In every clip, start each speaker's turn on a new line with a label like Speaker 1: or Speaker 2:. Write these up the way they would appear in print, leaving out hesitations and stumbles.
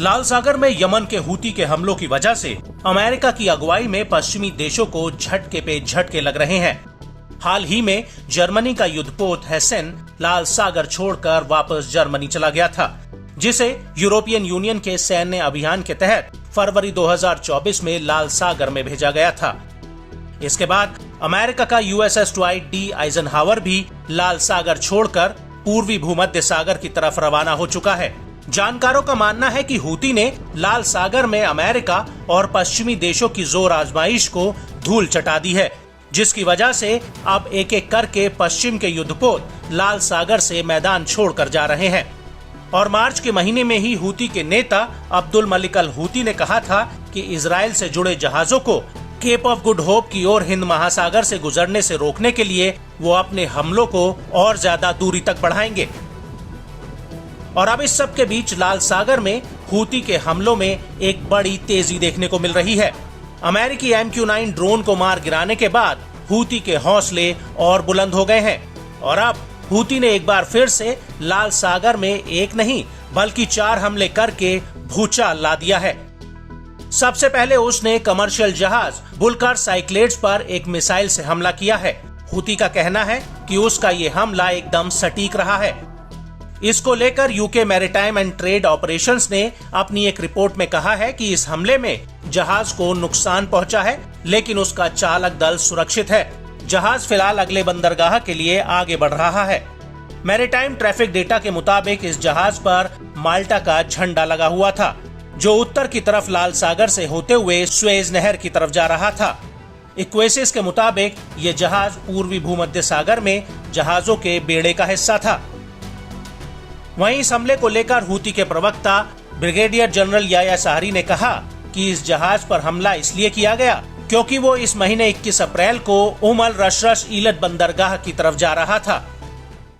Speaker 1: लाल सागर में यमन के हूती के हमलों की वजह से अमेरिका की अगुवाई में पश्चिमी देशों को झटके पे झटके लग रहे हैं। हाल ही में जर्मनी का युद्धपोत हेसेन लाल सागर छोड़कर वापस जर्मनी चला गया था, जिसे यूरोपियन यूनियन के सैन्य अभियान के तहत फरवरी 2024 में लाल सागर में भेजा गया था। इसके बाद अमेरिका का यूएसएस ट्वाइट डी आइजनहावर भी लाल सागर छोड़कर पूर्वी भूमध्य सागर की तरफ रवाना हो चुका है। जानकारों का मानना है कि हूती ने लाल सागर में अमेरिका और पश्चिमी देशों की जोर आजमाइश को धूल चटा दी है, जिसकी वजह से अब एक एक करके पश्चिम के युद्धपोत लाल सागर से मैदान छोड़कर जा रहे हैं। और मार्च के महीने में ही हूती के नेता अब्दुल मलिक अल हूती ने कहा था कि इजराइल से जुड़े जहाजों को केप ऑफ गुड होप की ओर हिंद महासागर से गुजरने से रोकने के लिए वो अपने हमलों को और ज्यादा दूरी तक बढ़ाएंगे। और अब इस सब के बीच लाल सागर में हूती के हमलों में एक बड़ी तेजी देखने को मिल रही है। अमेरिकी MQ-9 ड्रोन को मार गिराने के बाद हूती के हौसले और बुलंद हो गए हैं और अब हूती ने एक बार फिर से लाल सागर में एक नहीं बल्कि 4 हमले करके भूचाल ला दिया है। सबसे पहले उसने कमर्शियल जहाज बुलकर साइक्लेड्स पर एक मिसाइल से हमला किया है। हूती का कहना है कि उसका ये हमला एकदम सटीक रहा है। इसको लेकर UK maritime and trade operations ने अपनी एक रिपोर्ट में कहा है कि इस हमले में जहाज को नुकसान पहुंचा है, लेकिन उसका चालक दल सुरक्षित है। जहाज फिलहाल अगले बंदरगाह के लिए आगे बढ़ रहा है। मैरीटाइम ट्रैफिक डेटा के मुताबिक इस जहाज पर माल्टा का झंडा लगा हुआ था, जो उत्तर की तरफ लाल सागर से होते हुए स्वेज नहर की तरफ जा रहा था। इक्वेसिस के मुताबिक ये जहाज पूर्वी भूमध्य सागर में जहाजों के बेड़े का हिस्सा था। वहीं इस हमले को लेकर हूती के प्रवक्ता ब्रिगेडियर जनरल याया साहरी ने कहा कि इस जहाज पर हमला इसलिए किया गया क्योंकि वो इस महीने 21 अप्रैल को उमल रशरश ईलत बंदरगाह की तरफ जा रहा था।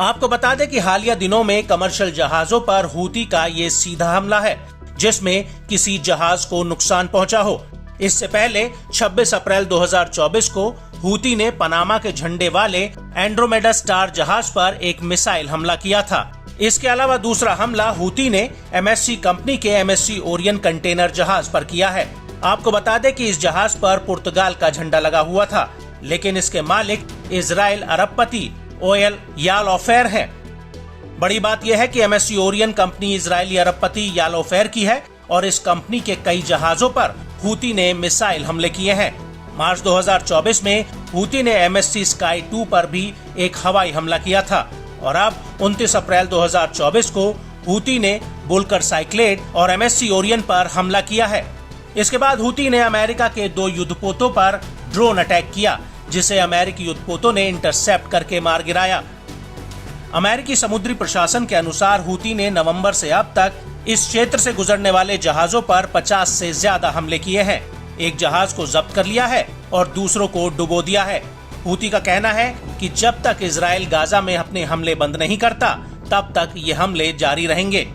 Speaker 1: आपको बता दें कि हालिया दिनों में कमर्शियल जहाजों पर हूती का ये सीधा हमला है, जिसमें किसी जहाज को नुकसान पहुंचा हो। इससे पहले 26 अप्रैल 2024 को हूती ने पनामा के झंडे वाले एंड्रोमेडा स्टार जहाज पर एक मिसाइल हमला किया था। इसके अलावा दूसरा हमला हूती ने MSC कंपनी के MSC ओरियन कंटेनर जहाज पर किया है। आपको बता दें कि इस जहाज पर पुर्तगाल का झंडा लगा हुआ था, लेकिन इसके मालिक इजराइल अरबपति OL याल ऑफेर है। बड़ी बात यह है कि MSC ओरियन कंपनी इजरायली अरबपति याल ऑफेर की है और इस कंपनी के कई जहाजों पर हूती ने मिसाइल हमले किए हैं। मार्च 2024 में हूती ने MSC स्काई 2 पर भी एक हवाई हमला किया था और अब 29 अप्रैल 2024 को हूती ने बुलकर साइक्लेड और MSC ओरियन पर हमला किया है। इसके बाद हूती ने अमेरिका के 2 युद्धपोतों पर ड्रोन अटैक किया, जिसे अमेरिकी युद्धपोतों ने इंटरसेप्ट करके मार गिराया। अमेरिकी समुद्री प्रशासन के अनुसार हूती ने नवंबर से अब तक इस क्षेत्र से गुजरने वाले जहाजों पर 50 से ज्यादा हमले किए हैं। एक जहाज को जब्त कर लिया है और दूसरों को डुबो दिया है। हूती का कहना है कि जब तक इजराइल गाजा में अपने हमले बंद नहीं करता, तब तक ये हमले जारी रहेंगे।